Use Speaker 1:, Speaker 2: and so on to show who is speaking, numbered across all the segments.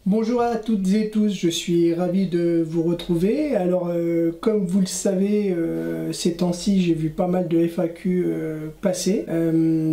Speaker 1: Bonjour à toutes et tous, je suis ravi de vous retrouver. Alors comme vous le savez, ces temps-ci j'ai vu pas mal de FAQ passer,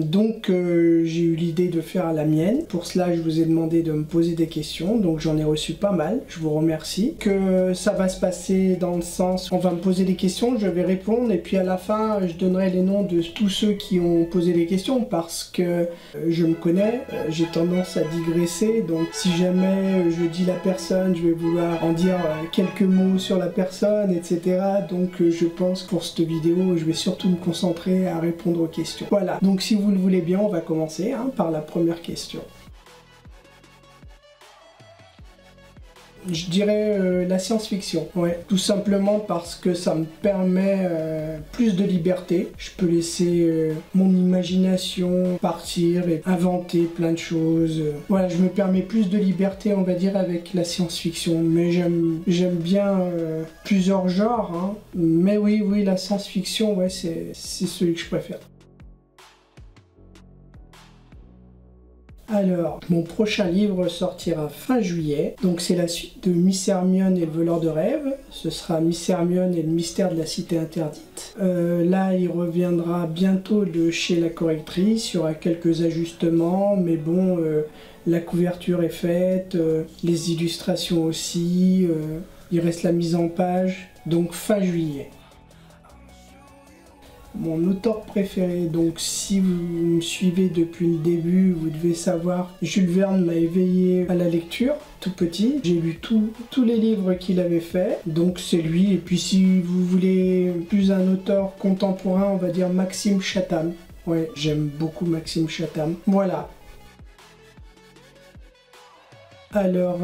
Speaker 1: donc j'ai eu l'idée de faire la mienne. Pour cela je vous ai demandé de me poser des questions, donc j'en ai reçu pas mal, je vous remercie. Que ça va se passer dans le sens, on va me poser des questions, je vais répondre et puis à la fin je donnerai les noms de tous ceux qui ont posé des questions parce que je me connais, j'ai tendance à digresser, donc si jamais je dis la personne, je vais vouloir en dire quelques mots sur la personne, etc. Donc je pense que pour cette vidéo, je vais surtout me concentrer à répondre aux questions. Voilà, donc si vous le voulez bien, on va commencer par la première question. Je dirais la science-fiction, ouais, tout simplement parce que ça me permet plus de liberté. Je peux laisser mon imagination partir et inventer plein de choses. Voilà, je me permets plus de liberté, on va dire, avec la science-fiction. Mais j'aime bien plusieurs genres, Mais oui, la science-fiction, ouais, c'est celui que je préfère. Alors, mon prochain livre sortira fin juillet, donc c'est la suite de Miss Hermione et le voleur de rêves. Ce sera Miss Hermione et le mystère de la cité interdite. Là, il reviendra bientôt de chez la correctrice, il y aura quelques ajustements, mais bon, la couverture est faite, les illustrations aussi, il reste la mise en page, donc fin juillet. Mon auteur préféré, donc si vous me suivez depuis le début, vous devez savoir, Jules Verne m'a éveillé à la lecture, tout petit. J'ai lu tous les livres qu'il avait fait, donc c'est lui. Et puis si vous voulez plus un auteur contemporain, on va dire Maxime Chatham. Ouais, j'aime beaucoup Maxime Chatham. Voilà. Alors,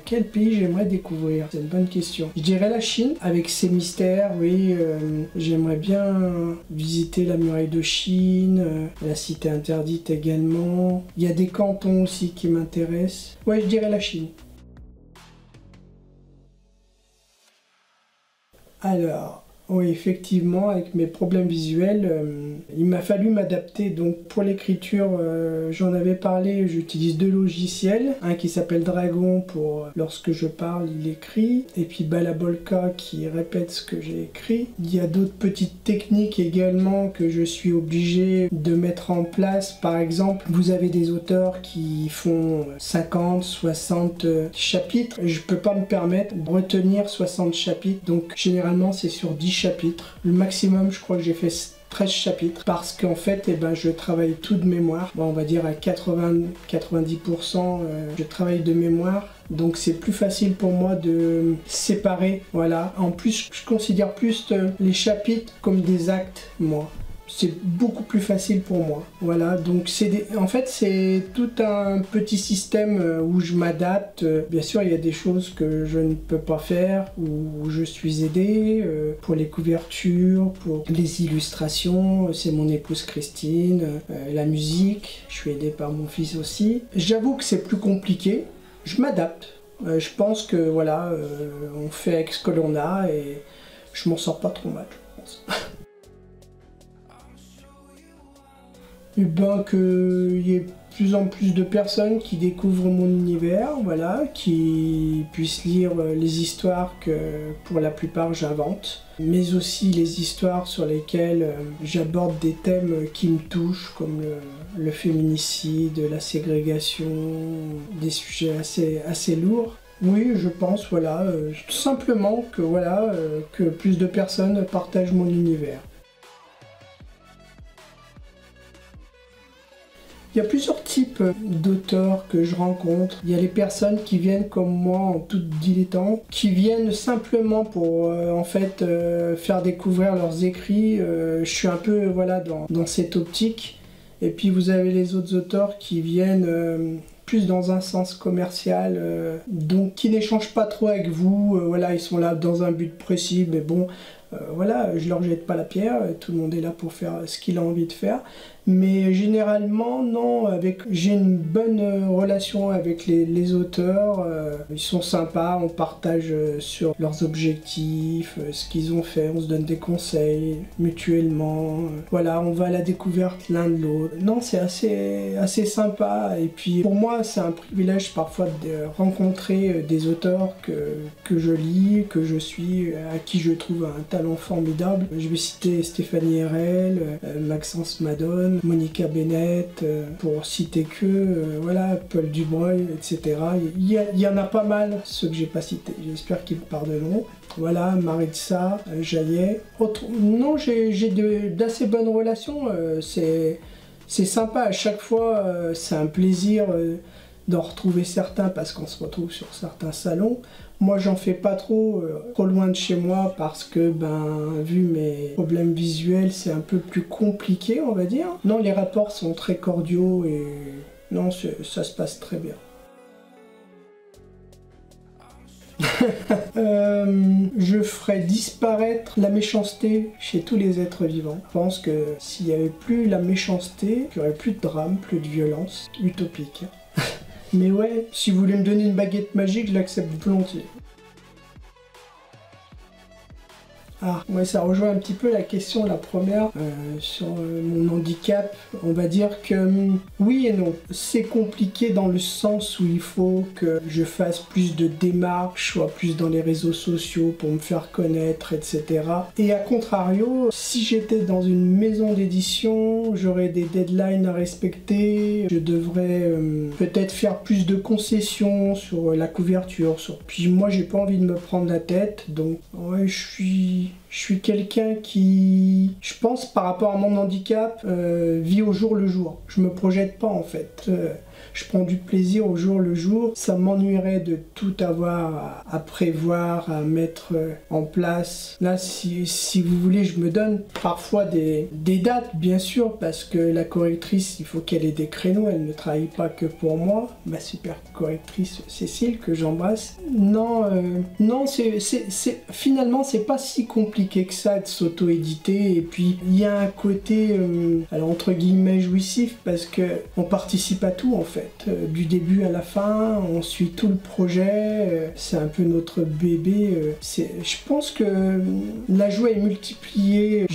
Speaker 1: quel pays j'aimerais découvrir? C'est une bonne question. Je dirais la Chine, avec ses mystères, oui. J'aimerais bien visiter la muraille de Chine, la cité interdite également. Il y a des cantons aussi qui m'intéressent. Ouais, je dirais la Chine. Alors, oui, effectivement, avec mes problèmes visuels, il m'a fallu m'adapter. Donc pour l'écriture, j'en avais parlé, j'utilise deux logiciels. Un qui s'appelle Dragon pour lorsque je parle, il écrit. Et puis Balabolka qui répète ce que j'ai écrit. Il y a d'autres petites techniques également que je suis obligé de mettre en place. Par exemple, vous avez des auteurs qui font 50, 60 chapitres. Je peux pas me permettre de retenir 60 chapitres. Donc généralement, c'est sur 10 chapitres. Le maximum, je crois que j'ai fait 13 chapitres parce qu'en fait, je travaille tout de mémoire. Bon, on va dire à 80-90%, je travaille de mémoire. Donc c'est plus facile pour moi de séparer, voilà. En plus, je considère plus les chapitres comme des actes, moi. C'est beaucoup plus facile pour moi. Voilà, donc en fait c'est tout un petit système où je m'adapte. Bien sûr, il y a des choses que je ne peux pas faire, où je suis aidé pour les couvertures, pour les illustrations. C'est mon épouse Christine. La musique, je suis aidé par mon fils aussi. J'avoue que c'est plus compliqué. Je m'adapte. Je pense que voilà, on fait avec ce que l'on a et je m'en sors pas trop mal, je pense. Et ben qu'il y ait de plus en plus de personnes qui découvrent mon univers, voilà, qui puissent lire les histoires que pour la plupart j'invente, mais aussi les histoires sur lesquelles j'aborde des thèmes qui me touchent, comme le féminicide, la ségrégation, des sujets assez lourds. Oui, je pense, voilà, tout simplement que, voilà, que plus de personnes partagent mon univers. Il y a plusieurs types d'auteurs que je rencontre. Il y a les personnes qui viennent comme moi en toute dilettante, qui viennent simplement pour en fait faire découvrir leurs écrits. Je suis un peu voilà dans cette optique. Et puis vous avez les autres auteurs qui viennent plus dans un sens commercial, donc qui n'échangent pas trop avec vous. Voilà, ils sont là dans un but précis, mais bon. Voilà, je leur jette pas la pierre, tout le monde est là pour faire ce qu'il a envie de faire. Mais généralement, non, j'ai une bonne relation avec les auteurs. Ils sont sympas, on partage sur leurs objectifs, ce qu'ils ont fait, on se donne des conseils mutuellement. Voilà, on va à la découverte l'un de l'autre. Non, c'est assez sympa. Et puis pour moi, c'est un privilège parfois de rencontrer des auteurs que je lis, que je suis, à qui je trouve un talent formidable. Je vais citer Stéphanie Herrel, Maxence Madone, Monica Bennett, pour citer que, voilà, Paul Dubreuil, etc. Il y en a pas mal, ceux que j'ai pas cités. J'espère qu'ils me pardonneront. Voilà, Maritza, Jaillet. Non, j'ai d'assez bonnes relations. C'est sympa, à chaque fois, c'est un plaisir d'en retrouver certains parce qu'on se retrouve sur certains salons. Moi, j'en fais pas trop loin de chez moi parce que, vu mes problèmes visuels, c'est un peu plus compliqué, on va dire. Non, les rapports sont très cordiaux et non, ça se passe très bien. Je ferais disparaître la méchanceté chez tous les êtres vivants. Je pense que s'il n'y avait plus la méchanceté, il n'y aurait plus de drame, plus de violence. Utopique. Mais ouais, si vous voulez me donner une baguette magique, je l'accepte volontiers. Ah, ouais, ça rejoint un petit peu la question, la première, sur mon handicap. On va dire que oui et non. C'est compliqué dans le sens où il faut que je fasse plus de démarches, soit plus dans les réseaux sociaux pour me faire connaître, etc. Et à contrario, si j'étais dans une maison d'édition, j'aurais des deadlines à respecter, je devrais peut-être faire plus de concessions sur la couverture. Puis moi, j'ai pas envie de me prendre la tête, donc ouais, je suis quelqu'un qui, je pense, par rapport à mon handicap, vit au jour le jour. Je me projette pas en fait. Je prends du plaisir au jour le jour. Ça m'ennuierait de tout avoir à prévoir, à mettre en place. Là, si vous voulez, je me donne parfois des dates, bien sûr, parce que la correctrice, il faut qu'elle ait des créneaux. Elle ne travaille pas que pour moi. Ma super correctrice Cécile, que j'embrasse. Non, finalement, c'est pas si compliqué que ça de s'auto-éditer. Et puis, il y a un côté, alors entre guillemets, jouissif, parce qu'on participe à tout, en fait. Du début à la fin, on suit tout le projet, c'est un peu notre bébé. Je pense que la joie est multipliée.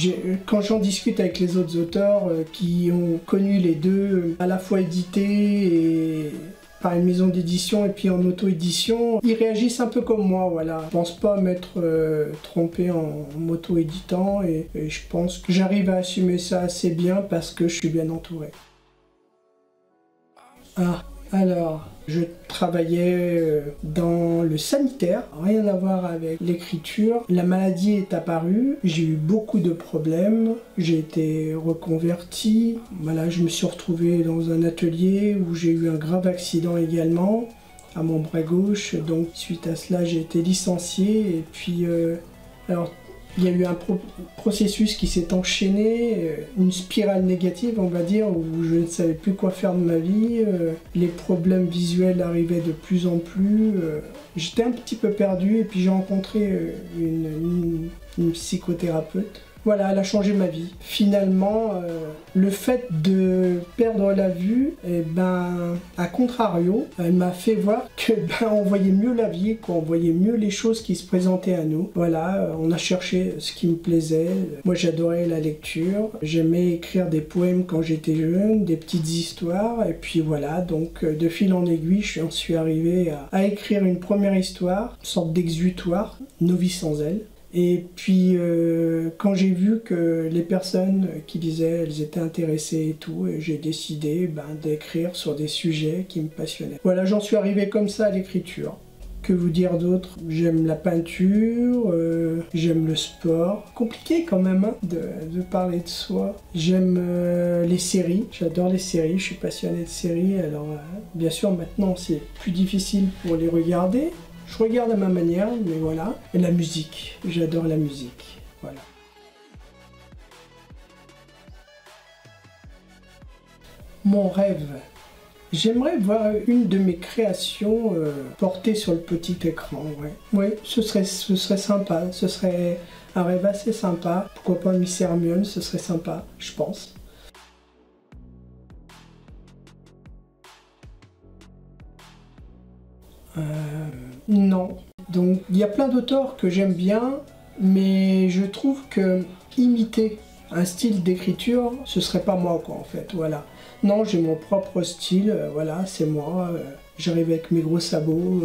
Speaker 1: Quand j'en discute avec les autres auteurs qui ont connu les deux, à la fois édité et par une maison d'édition et puis en auto-édition, ils réagissent un peu comme moi, voilà. Je pense pas m'être trompé en m'auto-éditant et je pense que j'arrive à assumer ça assez bien parce que je suis bien entouré. Ah, alors, je travaillais dans le sanitaire, rien à voir avec l'écriture. La maladie est apparue, j'ai eu beaucoup de problèmes, j'ai été reconverti. Voilà, je me suis retrouvé dans un atelier où j'ai eu un grave accident également, à mon bras gauche. Donc, suite à cela, j'ai été licencié et puis, alors, il y a eu un processus qui s'est enchaîné, une spirale négative, on va dire, où je ne savais plus quoi faire de ma vie. Les problèmes visuels arrivaient de plus en plus. J'étais un petit peu perdu et puis j'ai rencontré une psychothérapeute. Voilà, elle a changé ma vie. Finalement, le fait de perdre la vue, à contrario, elle m'a fait voir que on voyait mieux la vie, qu'on voyait mieux les choses qui se présentaient à nous. Voilà, on a cherché ce qui me plaisait. Moi, j'adorais la lecture. J'aimais écrire des poèmes quand j'étais jeune, des petites histoires. Et puis voilà, donc de fil en aiguille, j'en suis arrivé à écrire une première histoire, une sorte d'exutoire, Novice sans elle. Et puis quand j'ai vu que les personnes qui lisaient, elles étaient intéressées et tout, j'ai décidé d'écrire sur des sujets qui me passionnaient. Voilà, j'en suis arrivé comme ça à l'écriture. Que vous dire d'autre? J'aime la peinture, j'aime le sport. Compliqué quand même de parler de soi. J'aime les séries, j'adore les séries, je suis passionné de séries. Alors bien sûr maintenant c'est plus difficile pour les regarder. Je regarde à ma manière, mais voilà. Et la musique, j'adore la musique, voilà. Mon rêve. J'aimerais voir une de mes créations portée sur le petit écran, ouais. Oui, ce serait sympa, ce serait un rêve assez sympa. Pourquoi pas Miss Hermione, ce serait sympa, je pense. Non. Donc il y a plein d'auteurs que j'aime bien, mais je trouve que imiter un style d'écriture, ce serait pas moi quoi en fait, voilà. Non, j'ai mon propre style, voilà, c'est moi, j'arrive avec mes gros sabots.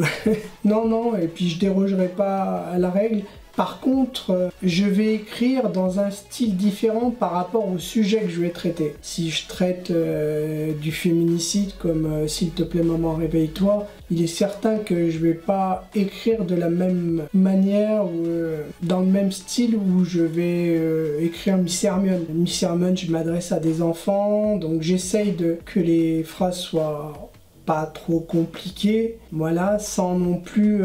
Speaker 1: Non, non, et puis je dérogerai pas à la règle. Par contre, je vais écrire dans un style différent par rapport au sujet que je vais traiter. Si je traite du féminicide comme S'il te plaît maman réveille-toi, il est certain que je vais pas écrire de la même manière ou dans le même style où je vais écrire Miss Hermione. Miss Hermione, je m'adresse à des enfants, donc j'essaye que les phrases soient pas trop compliqué, voilà, sans non plus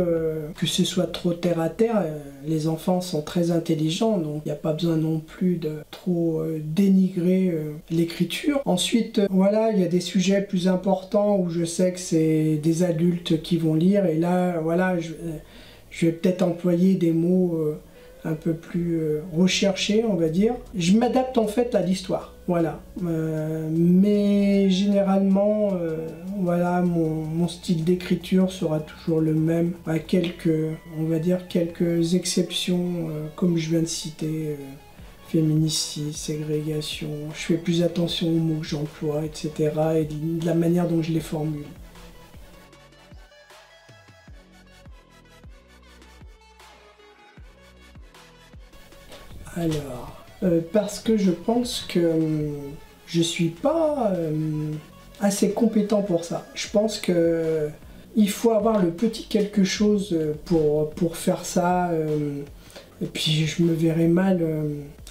Speaker 1: que ce soit trop terre à terre. Les enfants sont très intelligents, donc il n'y a pas besoin non plus de trop dénigrer l'écriture. Ensuite, voilà, il y a des sujets plus importants où je sais que c'est des adultes qui vont lire, et là, voilà, je vais peut-être employer des mots un peu plus recherchés, on va dire. Je m'adapte en fait à l'histoire. Voilà, mais généralement, voilà, mon style d'écriture sera toujours le même, à on va dire quelques exceptions, comme je viens de citer, féminicide, ségrégation. Je fais plus attention aux mots que j'emploie, etc., et de la manière dont je les formule. Alors, parce que je pense que je suis pas assez compétent pour ça. Je pense que il faut avoir le petit quelque chose pour faire ça. Et puis je me verrais mal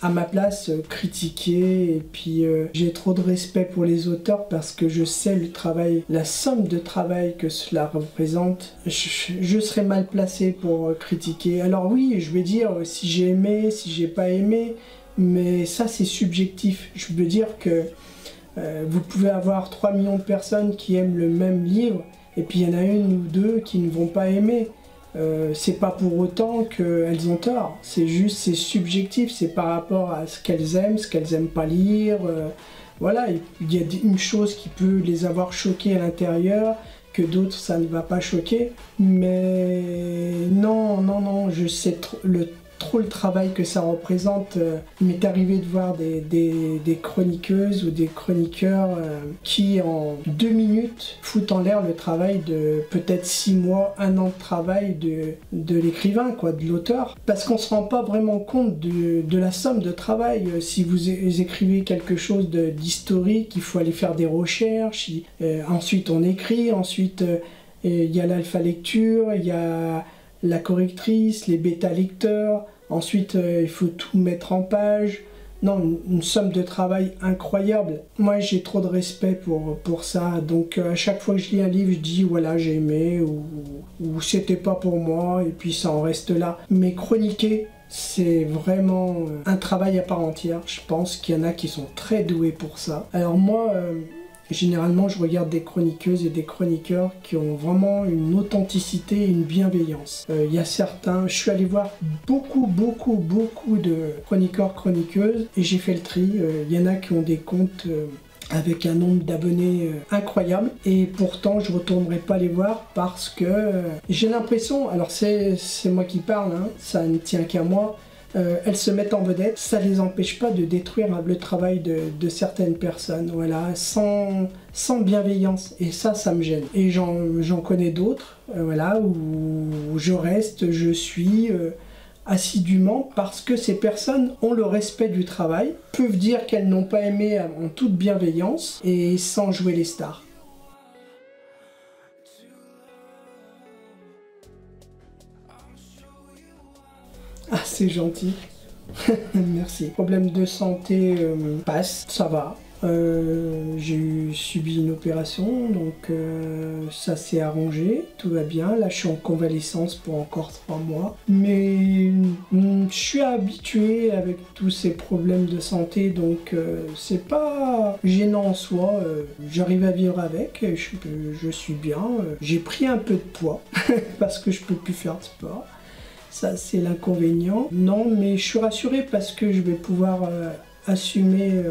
Speaker 1: à ma place critiquer. Et puis j'ai trop de respect pour les auteurs parce que je sais le travail, la somme de travail que cela représente. Je serais mal placé pour critiquer. Alors oui, je vais dire si j'ai aimé, si j'ai pas aimé, mais ça c'est subjectif. Je veux dire que vous pouvez avoir 3 millions de personnes qui aiment le même livre, et puis il y en a une ou deux qui ne vont pas aimer. C'est pas pour autant qu'elles ont tort, c'est juste, c'est subjectif, c'est par rapport à ce qu'elles aiment pas lire. Voilà, il y a une chose qui peut les avoir choquées à l'intérieur, que d'autres ça ne va pas choquer. Mais non, non, non, je sais trop le travail que ça représente. Il m'est arrivé de voir des chroniqueuses ou des chroniqueurs qui en 2 minutes foutent en l'air le travail de peut-être 6 mois, 1 an de travail de l'écrivain, quoi, de l'auteur. Parce qu'on se rend pas vraiment compte de la somme de travail. Si vous écrivez quelque chose d'historique, il faut aller faire des recherches, ensuite on écrit, ensuite il y a l'alpha lecture, il y a la correctrice, les bêta-lecteurs, ensuite il faut tout mettre en page. Non, une somme de travail incroyable. Moi j'ai trop de respect pour ça, donc à chaque fois que je lis un livre, je dis voilà j'ai aimé ou c'était pas pour moi, et puis ça en reste là. Mais chroniquer, c'est vraiment un travail à part entière. Je pense qu'il y en a qui sont très doués pour ça. Alors moi, généralement, je regarde des chroniqueuses et des chroniqueurs qui ont vraiment une authenticité et une bienveillance. Il y a certains, je suis allé voir beaucoup de chroniqueurs, chroniqueuses, et j'ai fait le tri. Il y en a qui ont des comptes avec un nombre d'abonnés incroyable, et pourtant je ne retournerai pas les voir parce que j'ai l'impression, alors c'est moi qui parle, hein, ça ne tient qu'à moi, elles se mettent en vedette, ça ne les empêche pas de détruire le travail de certaines personnes, voilà, sans bienveillance, et ça me gêne. Et j'en connais d'autres, voilà, où je reste, je suis assidûment, parce que ces personnes ont le respect du travail, peuvent dire qu'elles n'ont pas aimé en toute bienveillance, et sans jouer les stars. Ah, c'est gentil. Merci. Problème de santé passe, ça va. J'ai subi une opération, donc ça s'est arrangé, tout va bien. Là, je suis en convalescence pour encore 3 mois. Mais je suis habitué avec tous ces problèmes de santé, donc c'est pas gênant en soi. J'arrive à vivre avec, je suis bien. J'ai pris un peu de poids parce que je peux plus faire de sport. Ça, c'est l'inconvénient. Non, mais je suis rassuré parce que je vais pouvoir assumer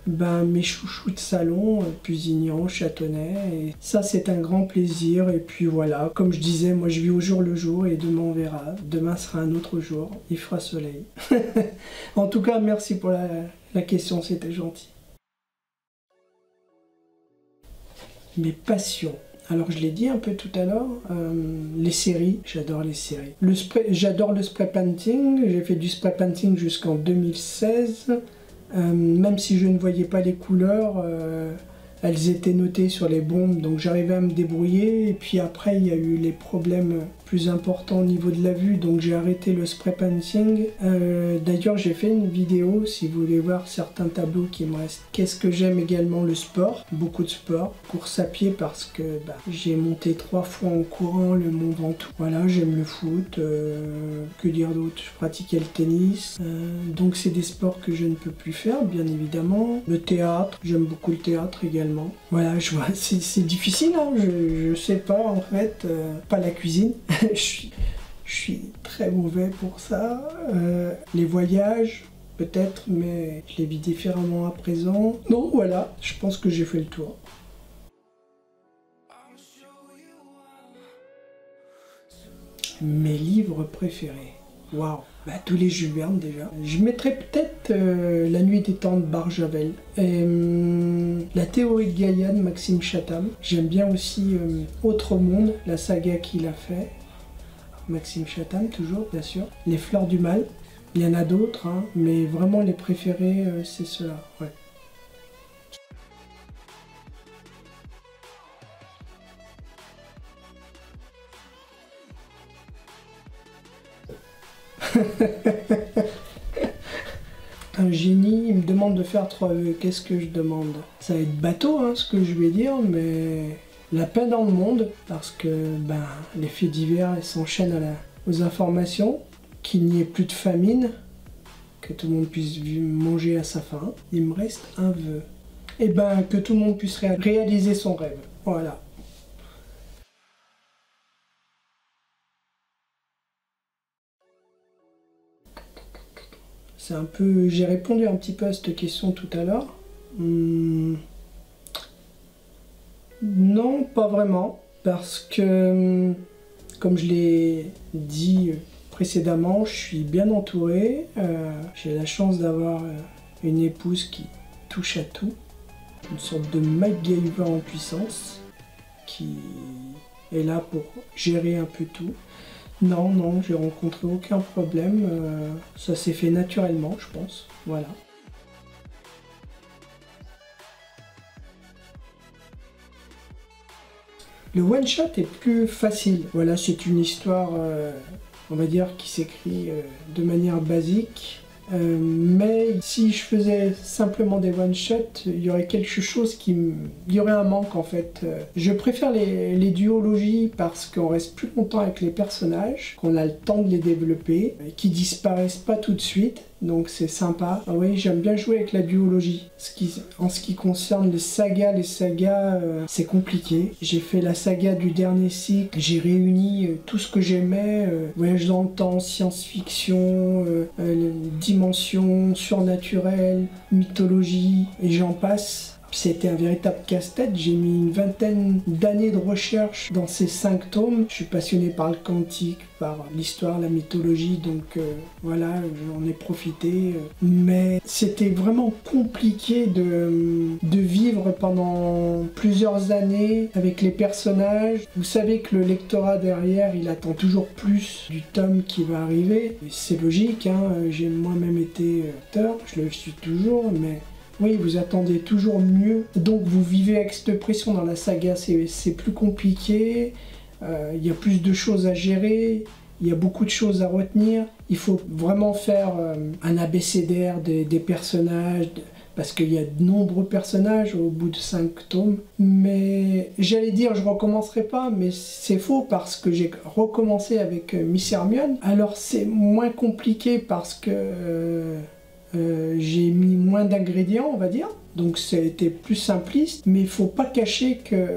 Speaker 1: mes chouchous de salon, Pusignan, Châtenay, et ça c'est un grand plaisir. Et puis voilà, comme je disais, moi je vis au jour le jour et demain on verra, demain sera un autre jour, il fera soleil. En tout cas, merci pour la question, c'était gentil. Mes passions. Alors je l'ai dit un peu tout à l'heure, les séries, j'adore les séries. J'adore le spray painting, j'ai fait du spray painting jusqu'en 2016. Même si je ne voyais pas les couleurs, elles étaient notées sur les bombes, donc j'arrivais à me débrouiller. Et puis après, il y a eu les problèmes plus importants au niveau de la vue, donc j'ai arrêté le spray painting. D'ailleurs, j'ai fait une vidéo, si vous voulez voir certains tableaux qui me restent. Qu'est-ce que j'aime également? Le sport, beaucoup de sport. Course à pied parce que j'ai monté 3 fois en courant le Mont Ventoux. Voilà, j'aime le foot, que dire d'autre? Je pratiquais le tennis, donc c'est des sports que je ne peux plus faire, bien évidemment. Le théâtre, j'aime beaucoup le théâtre également. Voilà, je vois, c'est difficile, hein, je sais pas en fait, pas la cuisine. Je suis très mauvais pour ça. Les voyages, peut-être, mais je les vis différemment à présent. Donc voilà, je pense que j'ai fait le tour. Mes livres préférés. Waouh, tous les Jules Verne déjà. Je mettrais peut-être La Nuit des temps de Barjavel. Et La théorie de Gaïa de Maxime Chatham. J'aime bien aussi Autre Monde, la saga qu'il a fait. Maxime Chatham, toujours, bien sûr. Les Fleurs du Mal. Il y en a d'autres, hein, mais vraiment les préférés, c'est ceux-là. Ouais. Un génie, il me demande de faire 3 vœux. Qu'est-ce que je demande? Ça va être bateau, hein, ce que je vais dire, mais la paix dans le monde, parce que les faits divers s'enchaînent aux informations, qu'il n'y ait plus de famine, que tout le monde puisse manger à sa faim. Il me reste un vœu. Et que tout le monde puisse réaliser son rêve. Voilà. C'est un peu... J'ai répondu un petit peu à cette question tout à l'heure. Non, pas vraiment. Parce que, comme je l'ai dit précédemment, je suis bien entouré. J'ai la chance d'avoir une épouse qui touche à tout. Une sorte de MacGyver en puissance. Qui est là pour gérer un peu tout. Non, j'ai rencontré aucun problème, ça s'est fait naturellement, je pense, voilà. Le one-shot est plus facile, voilà, c'est une histoire, on va dire, qui s'écrit de manière basique. Mais si je faisais simplement des one-shots, il y aurait quelque chose il y aurait un manque en fait. Je préfère les duologies parce qu'on reste plus longtemps avec les personnages, qu'on a le temps de les développer, qui disparaissent pas tout de suite. Donc c'est sympa. Ah oui, j'aime bien jouer avec la duologie. En ce qui concerne les sagas, c'est compliqué. J'ai fait la saga du dernier cycle, j'ai réuni tout ce que j'aimais, voyage dans le temps, science-fiction, dimension surnaturelle, mythologie, et j'en passe. C'était un véritable casse-tête, j'ai mis une vingtaine d'années de recherche dans ces 5 tomes. Je suis passionné par le quantique, par l'histoire, la mythologie, donc voilà, j'en ai profité. Mais c'était vraiment compliqué de vivre pendant plusieurs années avec les personnages. Vous savez que le lectorat derrière, il attend toujours plus du tome qui va arriver. C'est logique, hein, j'ai moi-même été auteur, je le suis toujours, mais... Oui, vous attendez toujours mieux, donc vous vivez avec cette pression dans la saga, c'est plus compliqué, il y a plus de choses à gérer, il y a beaucoup de choses à retenir, il faut vraiment faire un abécédaire des personnages, parce qu'il y a de nombreux personnages au bout de 5 tomes, mais j'allais dire je recommencerai pas, mais c'est faux parce que j'ai recommencé avec Miss Hermione, alors c'est moins compliqué parce que... j'ai mis moins d'ingrédients, on va dire, donc ça a été plus simpliste, mais il faut pas cacher que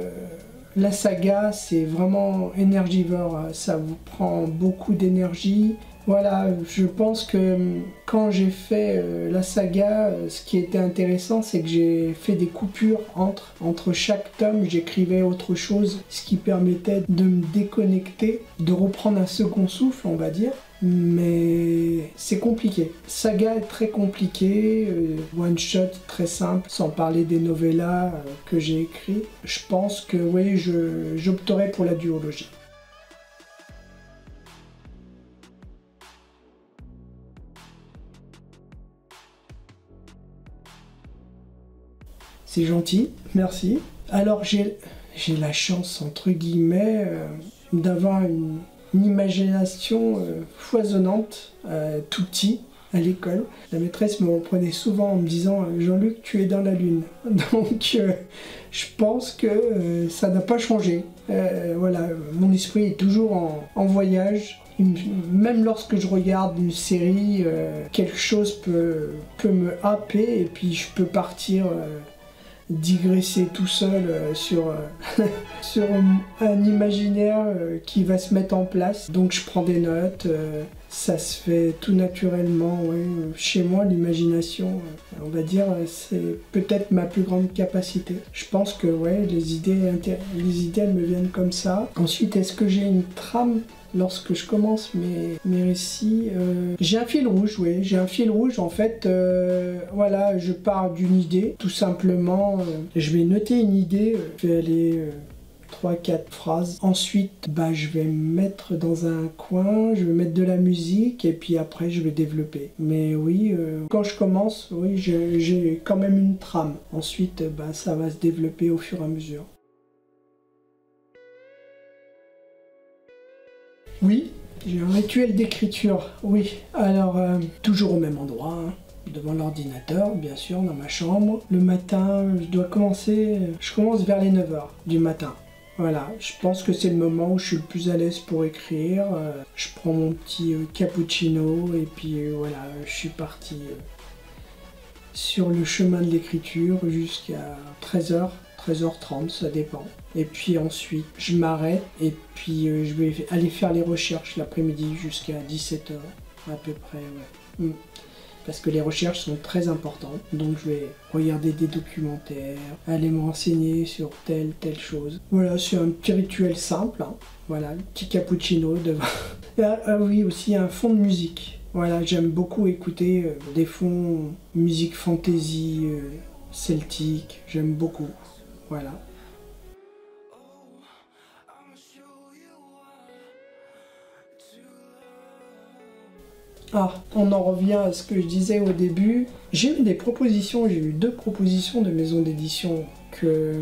Speaker 1: la saga c'est vraiment énergivore, ça vous prend beaucoup d'énergie, Voilà, je pense que quand j'ai fait la saga, ce qui était intéressant, c'est que j'ai fait des coupures entre chaque tome, j'écrivais autre chose, ce qui permettait de me déconnecter, de reprendre un second souffle, on va dire. Mais c'est compliqué. Saga est très compliqué, one shot très simple, sans parler des novellas que j'ai écrits. Je pense que oui, j'opterais pour la duologie. C'est gentil, merci. Alors j'ai la chance, entre guillemets, d'avoir une imagination foisonnante, tout petit, à l'école. La maîtresse me reprenait souvent en me disant « Jean-Luc, tu es dans la lune ». Donc je pense que ça n'a pas changé. Voilà, mon esprit est toujours en voyage. Même lorsque je regarde une série, quelque chose peut me happer et puis je peux partir digresser tout seul sur un imaginaire qui va se mettre en place. Donc je prends des notes, ça se fait tout naturellement. Ouais. Chez moi, l'imagination, on va dire, c'est peut-être ma plus grande capacité. Je pense que ouais, les idées elles me viennent comme ça. Ensuite, est-ce que j'ai une trame ? Lorsque je commence mes récits, j'ai un fil rouge, oui, j'ai un fil rouge en fait, voilà, je pars d'une idée, tout simplement, je vais noter une idée, je vais aller 3-4 phrases, ensuite je vais me mettre dans un coin, je vais mettre de la musique et puis après je vais développer. Mais oui, quand je commence, oui, j'ai quand même une trame, ensuite ça va se développer au fur et à mesure. Oui, j'ai un rituel d'écriture, oui. Alors, toujours au même endroit, hein, devant l'ordinateur, bien sûr, dans ma chambre. Le matin, je commence vers les 9 h du matin. Voilà, je pense que c'est le moment où je suis le plus à l'aise pour écrire. Je prends mon petit cappuccino et puis voilà, je suis parti sur le chemin de l'écriture jusqu'à 13 h. 13h30, ça dépend. Et puis ensuite, je m'arrête et puis je vais aller faire les recherches l'après-midi jusqu'à 17 h à peu près. Ouais. Parce que les recherches sont très importantes. Donc je vais regarder des documentaires, aller me renseigner sur telle chose. Voilà, c'est un petit rituel simple. Hein. Voilà, un petit cappuccino devant. Ah oui, aussi un fond de musique. Voilà, j'aime beaucoup écouter des fonds musique fantasy, celtique, j'aime beaucoup. Voilà. Ah, on en revient à ce que je disais au début. J'ai eu des propositions, j'ai eu 2 propositions de maisons d'édition que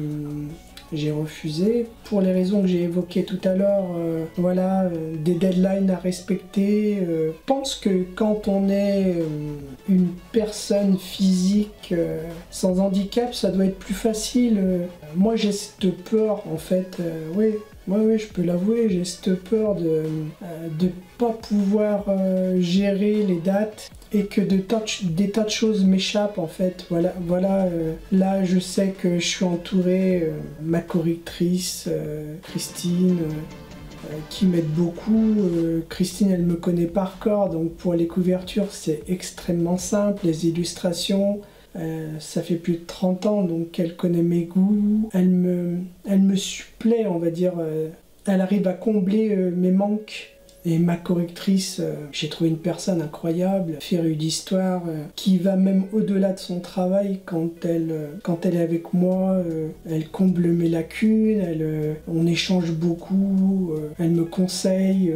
Speaker 1: j'ai refusées pour les raisons que j'ai évoquées tout à l'heure. Voilà, des deadlines à respecter. Je pense que quand on est une personne physique sans handicap, ça doit être plus facile. Moi, j'ai cette peur, en fait. Oui, je peux l'avouer, j'ai cette peur de pas pouvoir gérer les dates et que des tas de choses m'échappent en fait. Voilà, là je sais que je suis entouré, ma correctrice Christine, qui m'aide beaucoup. Christine, elle me connaît par cœur, donc pour les couvertures c'est extrêmement simple, les illustrations. Ça fait plus de 30 ans, donc elle connaît mes goûts. Elle me supplée, on va dire. Elle arrive à combler mes manques. Et ma correctrice, j'ai trouvé une personne incroyable, férue d'histoire, qui va même au-delà de son travail quand elle est avec moi. Elle comble mes lacunes, on échange beaucoup, elle me conseille.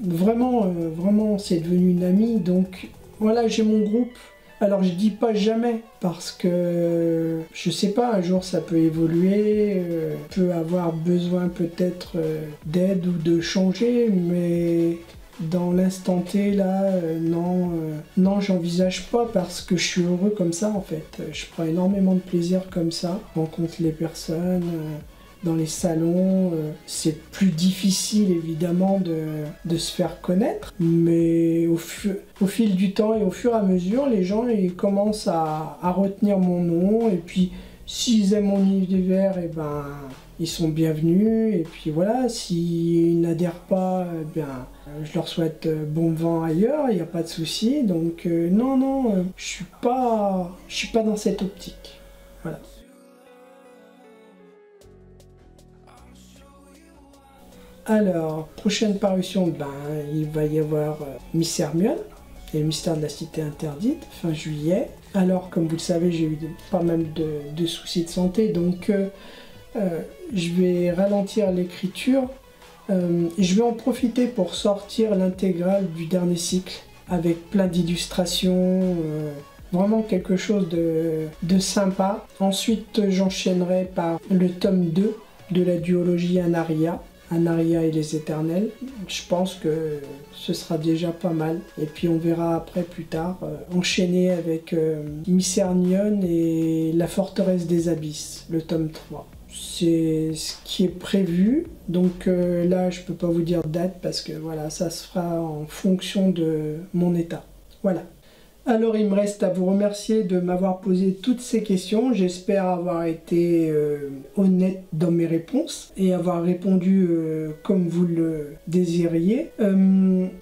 Speaker 1: Vraiment, c'est devenu une amie. Donc voilà, j'ai mon groupe. Alors je dis pas jamais, parce que je sais pas, un jour ça peut évoluer, peut avoir besoin peut-être d'aide ou de changer, mais dans l'instant T là, non, j'envisage pas parce que je suis heureux comme ça en fait. Je prends énormément de plaisir comme ça, je rencontre les personnes. Dans les salons, c'est plus difficile évidemment de se faire connaître, mais au fil du temps et au fur et à mesure, les gens ils commencent à retenir mon nom, et puis s'ils aiment mon univers, ils sont bienvenus. Et puis voilà, s'ils n'adhèrent pas, je leur souhaite bon vent ailleurs, il n'y a pas de souci. Donc non, je suis pas dans cette optique. Voilà. Alors, prochaine parution, il va y avoir Miss Hermione et le mystère de la cité interdite, fin juillet. Alors, comme vous le savez, j'ai eu pas mal de soucis de santé, donc je vais ralentir l'écriture. Je vais en profiter pour sortir l'intégrale du dernier cycle, avec plein d'illustrations, vraiment quelque chose de sympa. Ensuite, j'enchaînerai par le tome 2 de la duologie Anaria et les Éternels. Je pense que ce sera déjà pas mal. Et puis on verra après plus tard enchaîner avec Miss Hermione et la forteresse des abysses, le tome 3. C'est ce qui est prévu. Donc là, je peux pas vous dire date parce que voilà, ça se fera en fonction de mon état. Voilà. Alors il me reste à vous remercier de m'avoir posé toutes ces questions. J'espère avoir été honnête dans mes réponses et avoir répondu comme vous le désiriez.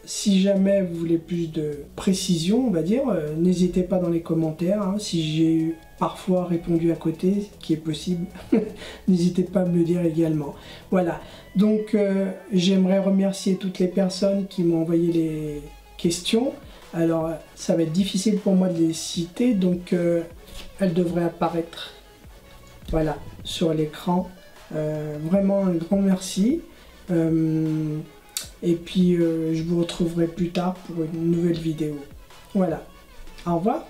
Speaker 1: Si jamais vous voulez plus de précision, on va dire, n'hésitez pas dans les commentaires. Hein, si j'ai parfois répondu à côté, ce qui est possible, n'hésitez pas à me le dire également. Voilà, donc j'aimerais remercier toutes les personnes qui m'ont envoyé les questions. Alors, ça va être difficile pour moi de les citer, donc elles devraient apparaître, voilà, sur l'écran. Vraiment un grand merci. Et puis, je vous retrouverai plus tard pour une nouvelle vidéo. Voilà. Au revoir.